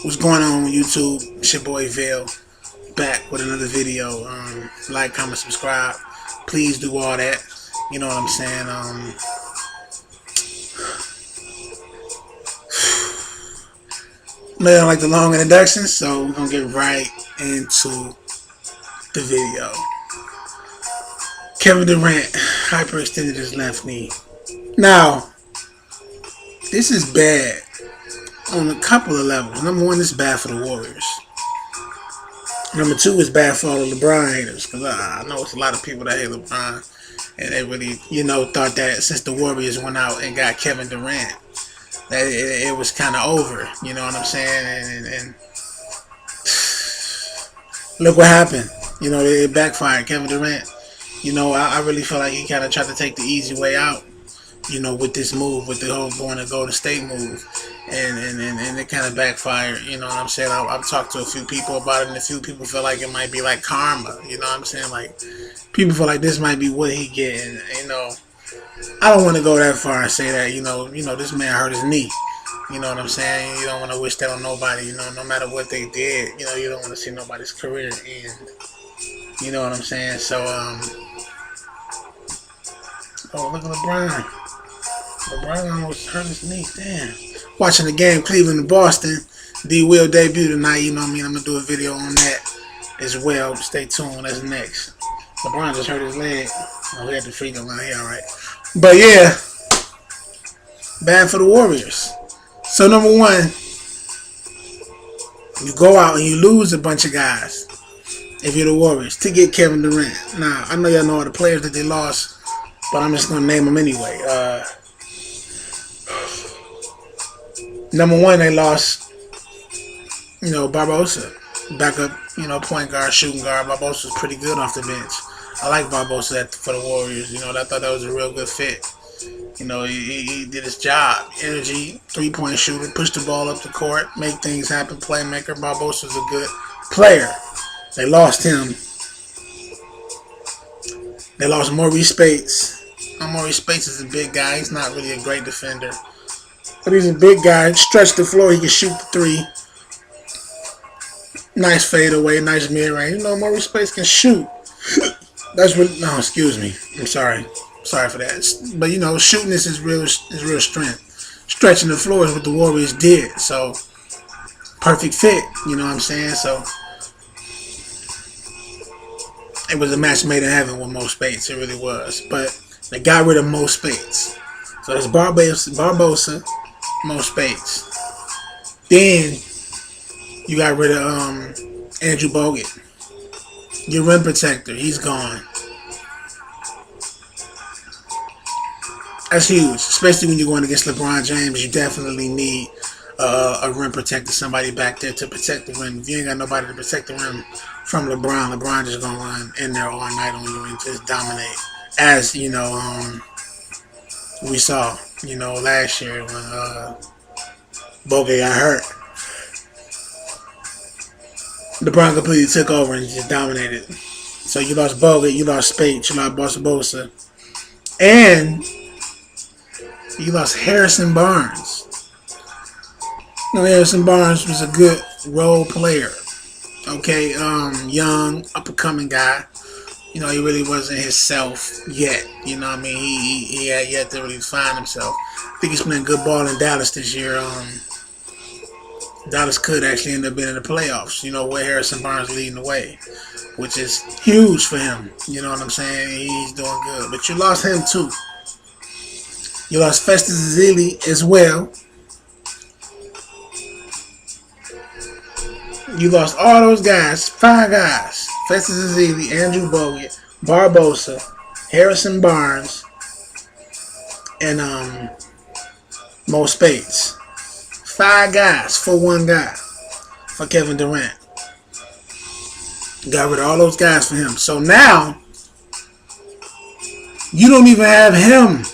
What's going on YouTube? It's your boy Vale back with another video. Like, comment, subscribe. Please do all that. You know what I'm saying? Man, I like the long introduction, so we're gonna get right into the video. Kevin Durant hyperextended his left knee. Now, this is bad on a couple of levels. Number one, this is bad for the Warriors. Number two, it's bad for all the LeBron haters, because I know it's a lot of people that hate LeBron, and they really, thought that since the Warriors went out and got Kevin Durant, that it was kind of over. You know what I'm saying? And look what happened. It backfired. Kevin Durant, I really feel like he kind of tried to take the easy way out, with this move, with the whole going to Golden State move. And it kind of backfired, you know what I'm saying? I've talked to a few people about it, and a few people feel like it might be like karma, you know what I'm saying? Like, people feel like this might be what he getting, I don't want to go that far and say that, this man hurt his knee. You know what I'm saying? You don't want to wish that on nobody, no matter what they did, you don't want to see nobody's career end. You know what I'm saying? So, oh, look at LeBron. LeBron almost hurt his knee, damn. Watching the game, Cleveland and Boston. D will debut tonight, you know what I mean? I'm going to do a video on that as well. Stay tuned, that's next. LeBron just hurt his leg. Oh, he had the free throw line here, alright. But yeah, bad for the Warriors. So number one, you go out and you lose a bunch of guys if you're the Warriors to get Kevin Durant. Now, I know y'all know all the players that they lost, but I'm just going to name them anyway. Number one, they lost, Barbosa. Backup, point guard, shooting guard. Barbosa was pretty good off the bench. I like Barbosa for the Warriors. I thought that was a real good fit. He did his job. Energy, three-point shooter, push the ball up the court, make things happen, playmaker. Barbosa's a good player. They lost him. They lost Maurice Spates. Maurice Spates is a big guy. He's not really a great defender. But he's a big guy. Stretch the floor. He can shoot the three. Nice fadeaway. Nice mid-range. Maurice Spates can shoot. That's what. No, excuse me. I'm sorry. Sorry for that. But shooting is his real strength. Stretching the floor is what the Warriors did. So perfect fit. You know what I'm saying? So it was a match made in heaven with Mo Spates. It really was. But they got rid of Mo Spates. So it's Barbosa, Mo Spates. Then you got rid of Andrew Bogut. Your rim protector, he's gone. That's huge, especially when you're going against LeBron James. You definitely need a rim protector, somebody back there to protect the rim. If you ain't got nobody to protect the rim from LeBron, LeBron just gonna run in there all night on you and just dominate. As we saw, last year when Bogut got hurt. LeBron completely took over and just dominated. So you lost Bogut, you lost Spates, you lost Barbosa, and you lost Harrison Barnes. Harrison Barnes was a good role player. Okay, young, up-and-coming guy. He really wasn't himself yet. You know what I mean? He had yet to really find himself. I think he's playing good ball in Dallas this year. Dallas could actually end up being in the playoffs, with Harrison Barnes leading the way, which is huge for him. You know what I'm saying? He's doing good. But you lost him too. You lost Festus Ezeli as well. You lost all those guys, 5 guys. Festus Ezeli, Andrew Bogut, Barbosa, Harrison Barnes, and Mo Spates. 5 guys for 1 guy, for Kevin Durant. Got rid of all those guys for him. So now, you don't even have him.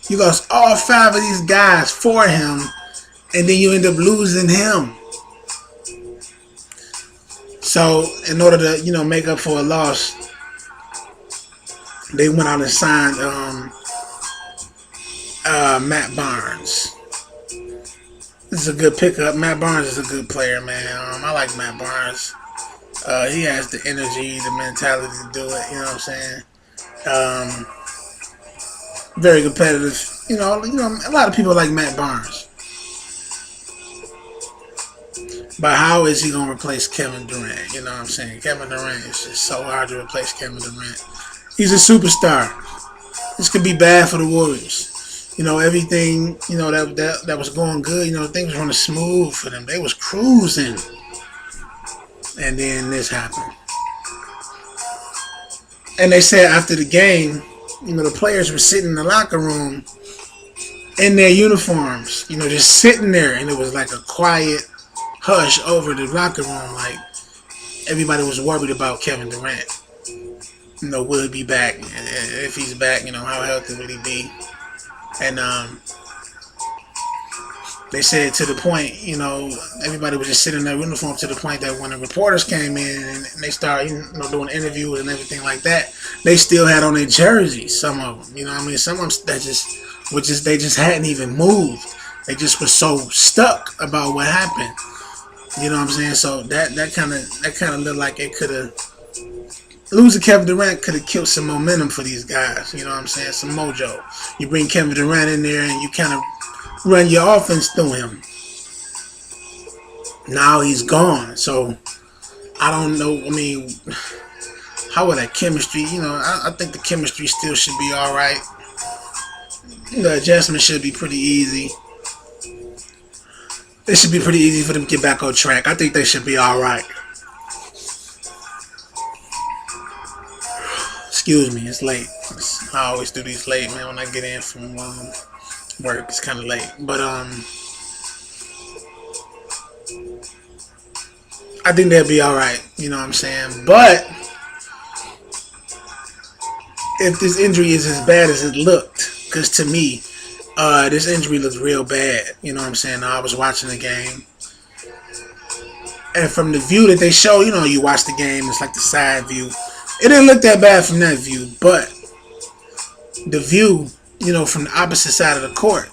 You lost all 5 of these guys for him, and then you end up losing him. So, in order to, make up for a loss, they went out and signed Matt Barnes. This is a good pickup. Matt Barnes is a good player, man. I like Matt Barnes. He has the energy, the mentality to do it. You know what I'm saying? Um, very competitive. A lot of people like Matt Barnes. But how is he gonna replace Kevin Durant? You know what I'm saying? Kevin Durant is just so hard to replace Kevin Durant. He's a superstar. This could be bad for the Warriors. Everything, that was going good, things were running smooth for them. They was cruising. And then this happened. And they said after the game, the players were sitting in the locker room in their uniforms, just sitting there, and it was like a quiet hush over the locker room. Like everybody was worried about Kevin Durant. Will he be back? If he's back, how healthy will he be? And they said to the point, everybody was just sitting in their uniform to the point that when the reporters came in and they started, doing interviews and everything like that, they still had on their jerseys. Some of them, some of them they just hadn't even moved. They just were so stuck about what happened. You know what I'm saying? So that kind of looked like it could have. Losing Kevin Durant could have killed some momentum for these guys. You know what I'm saying? Some mojo. You bring Kevin Durant in there and you kind of run your offense through him. Now he's gone. So, I don't know. How will that chemistry? I think the chemistry still should be all right. The adjustment should be pretty easy. It should be pretty easy for them to get back on track. I think they should be all right. Excuse me, it's late. I always do these late, man. When I get in from work, it's kind of late. But I think they'll be all right. You know what I'm saying? But if this injury is as bad as it looked, because to me, this injury looked real bad. You know what I'm saying? I was watching the game, and from the view that they show, you watch the game. It's like the side view. It didn't look that bad from that view, but the view, from the opposite side of the court,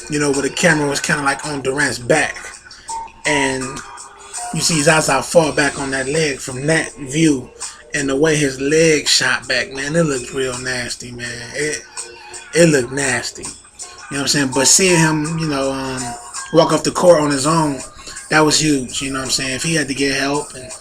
where the camera was kind of like on Durant's back, and you see Zaza fall back on that leg from that view, and the way his leg shot back, man, it looked real nasty, man. It looked nasty. You know what I'm saying? But seeing him, walk off the court on his own, that was huge. You know what I'm saying? If he had to get help and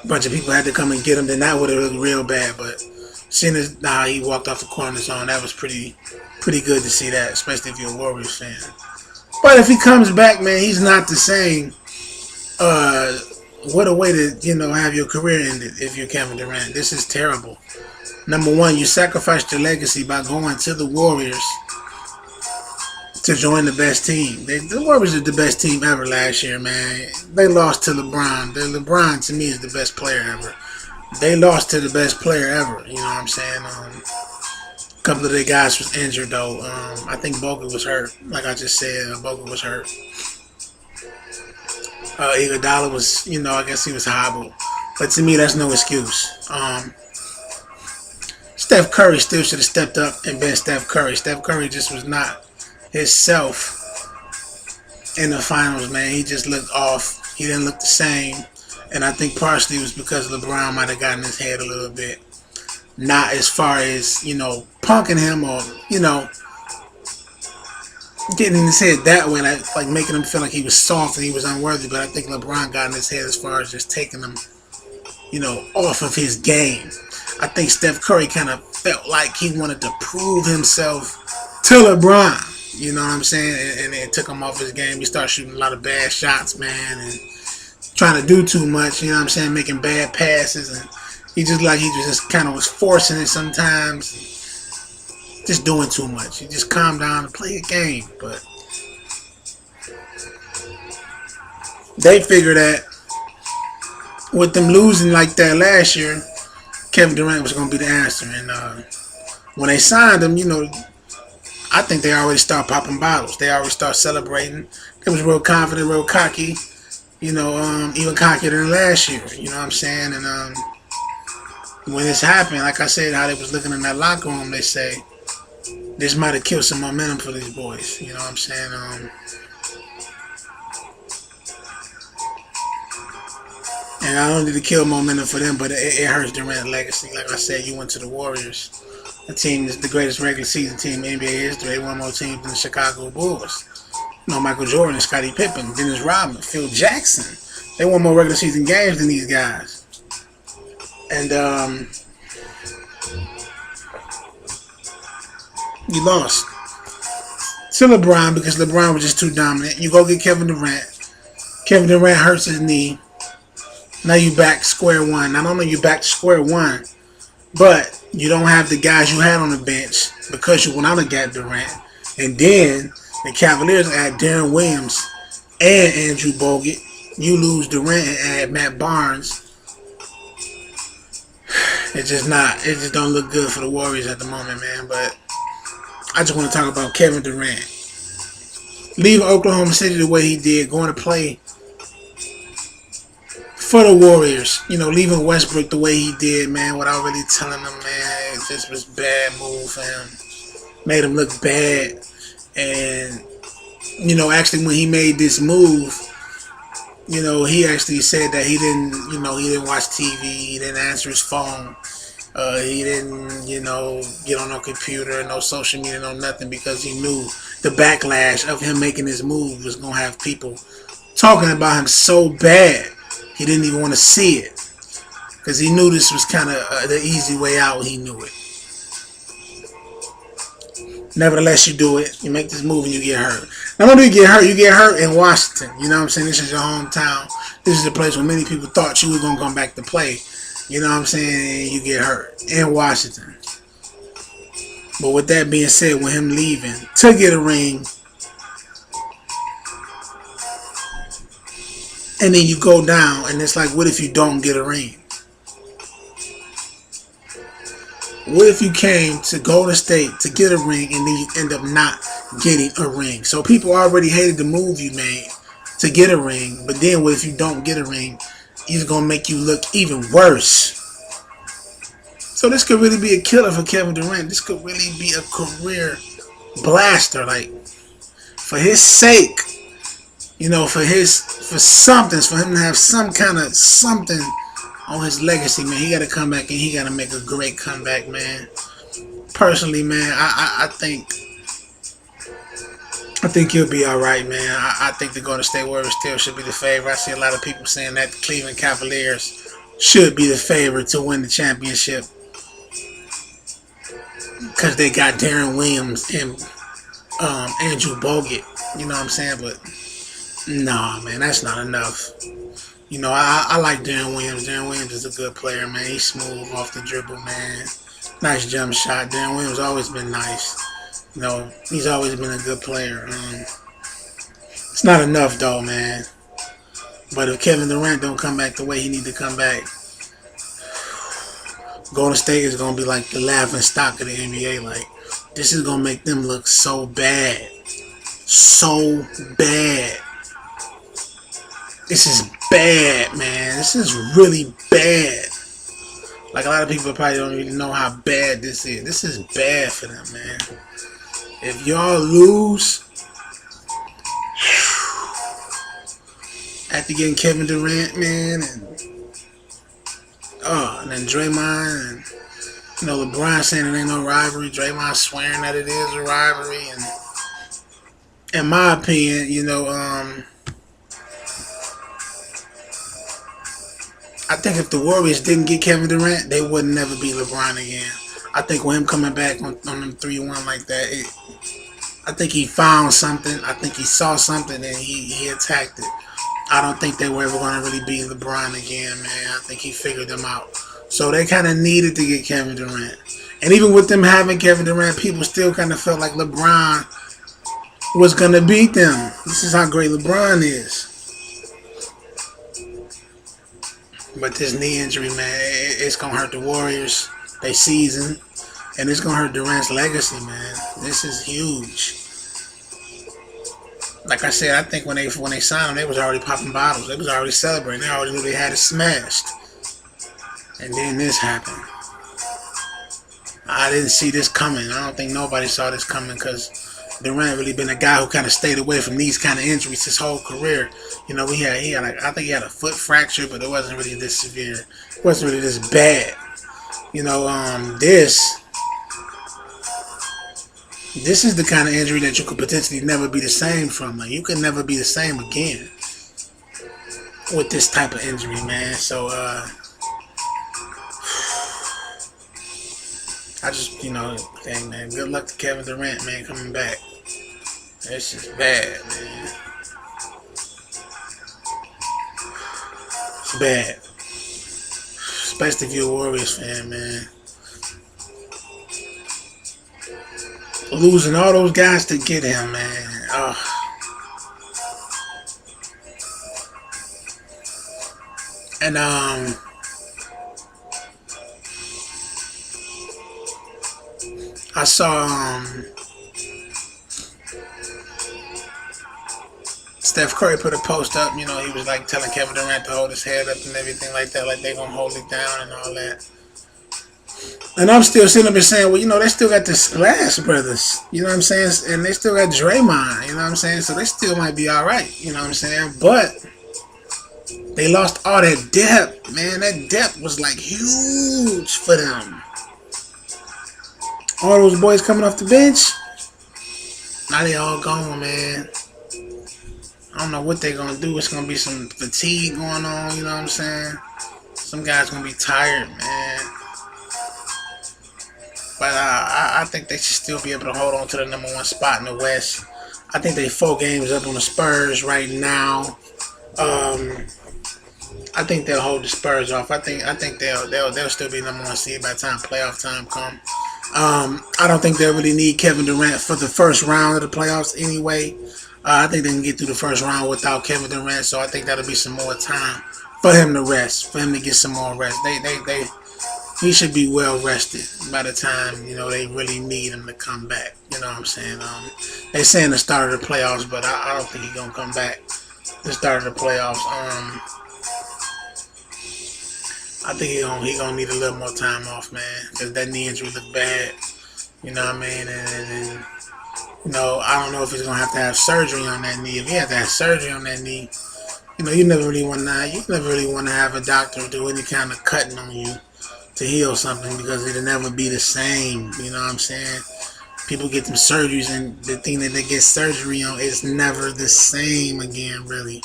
a bunch of people had to come and get him, then that would have looked real bad. But seeing how he walked off the court on his own, that was pretty good to see that, especially if you're a Warriors fan. But if he comes back, man, he's not the same. What a way to, have your career ended if you're Kevin Durant. This is terrible. Number one, you sacrificed your legacy by going to the Warriors to join the best team. The Warriors are the best team ever last year, man. They lost to LeBron. LeBron, to me, is the best player ever. They lost to the best player ever. You know what I'm saying? A couple of the guys was injured, though. I think Bogut was hurt. Like I just said, Bogut was hurt. Iguodala was, I guess he was hobbled. But to me, that's no excuse. Steph Curry still should have stepped up and been Steph Curry. Steph Curry just was not himself in the finals, man. He just looked off. He didn't look the same. And I think partially it was because LeBron might have gotten his head a little bit. Not as far as, punking him or, getting in his head that way, like making him feel like he was soft and he was unworthy. But I think LeBron got in his head as far as just taking him, off of his game. I think Steph Curry kind of felt like he wanted to prove himself to LeBron. You know what I'm saying? And it took him off his game. He started shooting a lot of bad shots, man, and trying to do too much. You know what I'm saying? Making bad passes, and he just kind of was forcing it sometimes. Just doing too much. He just calm down and play a game. But they figured that with them losing like that last year, Kevin Durant was going to be the answer. And when they signed him, I think they already start popping bottles. They already start celebrating. They was real confident, real cocky. Even cockier than last year. You know what I'm saying? And when this happened, like I said, how they was looking in that locker room, they say, this might have killed some momentum for these boys. You know what I'm saying? And I don't need to kill momentum for them, but it hurts Durant's legacy. Like I said, you went to the Warriors. The team is the greatest regular season team in NBA history. They won more teams than the Chicago Bulls. You know, Michael Jordan and Scottie Pippen, Dennis Rodman, Phil Jackson. They won more regular season games than these guys. And you lost to LeBron because LeBron was just too dominant. You go get Kevin Durant. Kevin Durant hurts his knee. Now you back square one. Not only you back to square one, but you don't have the guys you had on the bench because you went out and got Durant. And then the Cavaliers add Darren Williams and Andrew Bogut. You lose Durant and add Matt Barnes. It just don't look good for the Warriors at the moment, man. But I just want to talk about Kevin Durant. Leaving Oklahoma City the way he did, going to play for the Warriors, you know, leaving Westbrook the way he did, man, without really telling him, man, it just was a bad move for him. Made him look bad. And, you know, actually when he made this move, you know, he actually said that he didn't watch TV, he didn't answer his phone. He didn't, you know, get on no computer, no social media, no nothing, because he knew the backlash of him making this move was going to have people talking about him so bad. He didn't even want to see it because he knew this was kind of the easy way out. He knew it. Nevertheless, you do it. You make this move and you get hurt. Not only do you get hurt in Washington. You know what I'm saying? This is your hometown. This is the place where many people thought you were going to come back to play. You know what I'm saying? You get hurt in Washington. But with that being said, with him leaving to get a ring, and then you go down, and it's like, what if you don't get a ring? What if you came to Golden State to get a ring, and then you end up not getting a ring? So people already hated the move you made to get a ring, but then what if you don't get a ring? It's going to make you look even worse. So this could really be a killer for Kevin Durant. This could really be a career blaster. Like, for his sake, you know, for him to have some kind of something on his legacy, man, he got to come back and he got to make a great comeback, man. Personally, man, I think he'll be all right, man. I think the Golden State Warriors still should be the favorite. I see a lot of people saying that the Cleveland Cavaliers should be the favorite to win the championship because they got Darren Williams and Andrew Bogut. You know what I'm saying? But nah, man, that's not enough. You know, I like Darren Williams. Darren Williams is a good player, man. He's smooth off the dribble, man. Nice jump shot. Darren Williams always been nice. You know, he's always been a good player. It's not enough, though, man. But if Kevin Durant don't come back the way he need to come back, Golden State is going to be like the laughing stock of the NBA. Like, this is going to make them look so bad. So bad. This is bad, man. This is really bad. Like, a lot of people probably don't even know how bad this is. This is bad for them, man. If y'all lose after getting Kevin Durant, man, and then Draymond, and you know, LeBron saying it ain't no rivalry, Draymond swearing that it is a rivalry, and in my opinion, you know, I think if the Warriors didn't get Kevin Durant, they would never be LeBron again. I think with him coming back on them 3-1 like that, I think he found something. I think he saw something and he attacked it. I don't think they were ever going to really beat LeBron again, man. I think he figured them out. So they kind of needed to get Kevin Durant. And even with them having Kevin Durant, people still kind of felt like LeBron was going to beat them. This is how great LeBron is. But this knee injury, man, it's going to hurt the Warriors, their season. And it's going to hurt Durant's legacy, man. This is huge. Like I said, I think when they signed him, they was already popping bottles. They was already celebrating. They already knew they had it smashed. And then this happened. I didn't see this coming. I don't think nobody saw this coming because Durant really been a guy who kind of stayed away from these kind of injuries his whole career. You know, he had like I think he had a foot fracture, but it wasn't really this severe. It wasn't really this bad. You know, this is the kind of injury that you could potentially never be the same from. Like you could never be the same again with this type of injury, man. So I just, dang, man, good luck to Kevin Durant, man, coming back. That's just bad, man. It's bad. Especially if you're a Warriors fan, man. Losing all those guys to get him, man. Oh. And, I saw, Steph Curry put a post up, he was like telling Kevin Durant to hold his head up and everything like that, like they gonna hold it down and all that. And I'm still sitting up and saying, well, they still got the Splash Brothers, you know what I'm saying? And they still got Draymond, you know what I'm saying? So they still might be alright, you know what I'm saying? But they lost all that depth, man. That depth was like huge for them. All those boys coming off the bench, now they all gone, man. I don't know what they're going to do. It's going to be some fatigue going on, you know what I'm saying? Some guys going to be tired, man. But I think they should still be able to hold on to the number one spot in the West. I think they 4 games up on the Spurs right now. I think they'll hold the Spurs off. I think they'll still be number one seed by the time playoff time come. I don't think they'll really need Kevin Durant for the first round of the playoffs anyway. I think they can get through the first round without Kevin Durant, so I think that'll be some more time for him to rest, for him to get some more rest. He should be well rested by the time, they really need him to come back. You know what I'm saying? They saying the start of the playoffs, but I don't think he's gonna come back the start of the playoffs. I think he gonna need a little more time off, man, because that knee injury looked bad. You know what I mean? And I don't know if he's gonna have to have surgery on that knee. If he has to have surgery on that knee, you never really want to have a doctor do any kind of cutting on you to heal something because it'll never be the same. You know what I'm saying? People get them surgeries, and the thing that they get surgery on is never the same again, really.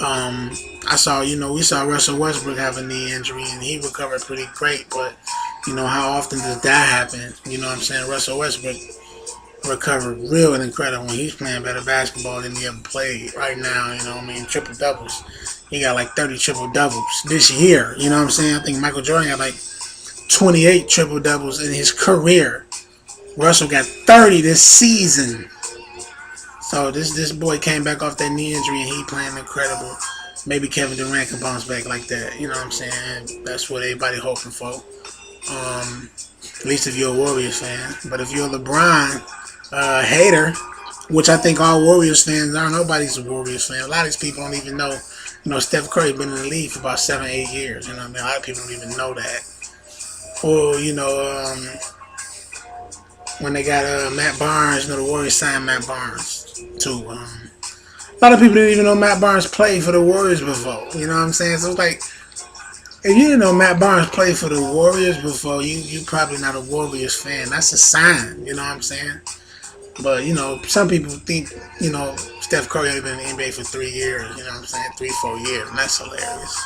We saw Russell Westbrook have a knee injury, and he recovered pretty great, but, how often does that happen? You know what I'm saying? Russell Westbrook recovered real and incredible when he's playing better basketball than he ever played right now, triple doubles. He got like 30 triple doubles this year, you know what I'm saying? I think Michael Jordan got like 28 triple doubles in his career. Russell got 30 this season. So this boy came back off that knee injury and he playing incredible. Maybe Kevin Durant can bounce back like that, you know what I'm saying? That's what everybody hoping for. At least if you're a Warriors fan. But if you're a LeBron hater, which I think all Warriors fans are, nobody's a Warriors fan. A lot of these people don't even know. Steph Curry been in the league for about 7-8 years. You know what I mean? A lot of people don't even know that. Or when they got Matt Barnes, the Warriors signed Matt Barnes too. A lot of people didn't even know Matt Barnes played for the Warriors before. You know what I'm saying? So it's like, if you didn't know Matt Barnes played for the Warriors before, you probably not a Warriors fan. That's a sign, you know what I'm saying? But, some people think, Steph Curry has been in the NBA for 3 years, you know what I'm saying? 3-4 years, and that's hilarious.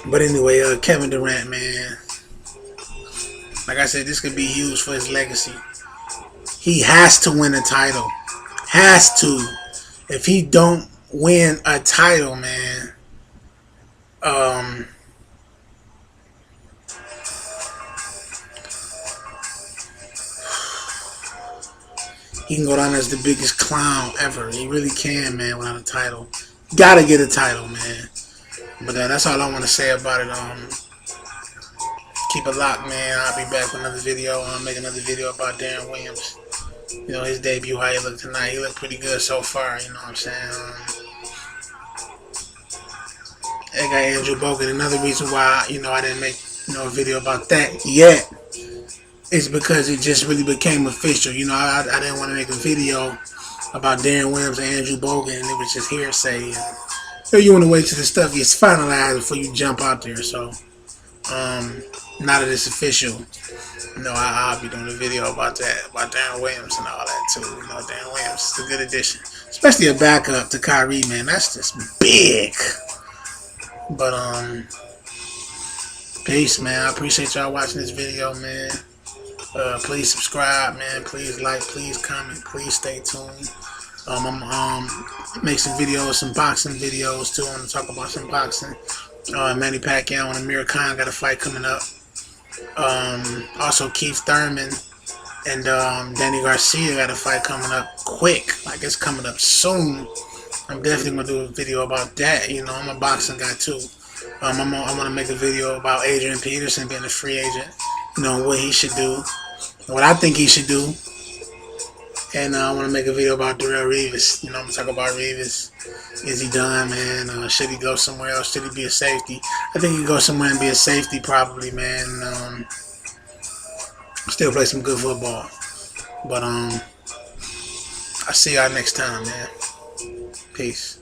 But anyway, Kevin Durant, man, like I said, this could be huge for his legacy. He has to win a title. Has to. If he don't win a title, man, he can go down as the biggest clown ever. He really can, man, without a title. Gotta get a title, man. But that's all I want to say about it. Keep it locked, man. I'll be back with another video. I'll make another video about Darren Williams. His debut, how he looked tonight. He looked pretty good so far, you know what I'm saying? That guy Andrew Bogut, another reason why, I didn't make, a video about that yet. It's because it just really became official. I didn't want to make a video about Darren Williams and Andrew Bogut, and it was just hearsay. You want to wait till the stuff gets finalized before you jump out there. So, now that it's official, I'll be doing a video about that, about Darren Williams and all that too. Darren Williams is a good addition, especially a backup to Kyrie, man. That's just big. But peace, man. I appreciate y'all watching this video, man. Please subscribe, man. Please like, please comment, please stay tuned. I'm make some videos, some boxing videos too. I want to talk about some boxing. Manny Pacquiao and Amir Khan got a fight coming up. Also Keith Thurman and Danny Garcia got a fight coming up quick. Like it's coming up soon. I'm definitely gonna do a video about that. I'm a boxing guy too. I'm gonna make a video about Adrian Peterson being a free agent. What he should do, what I think he should do. And I want to make a video about Durant. I'm going to talk about Reeves. Is he done, man? Should he go somewhere else? Should he be a safety? I think he can go somewhere and be a safety probably, man. Still play some good football. But I'll see y'all next time, man. Peace.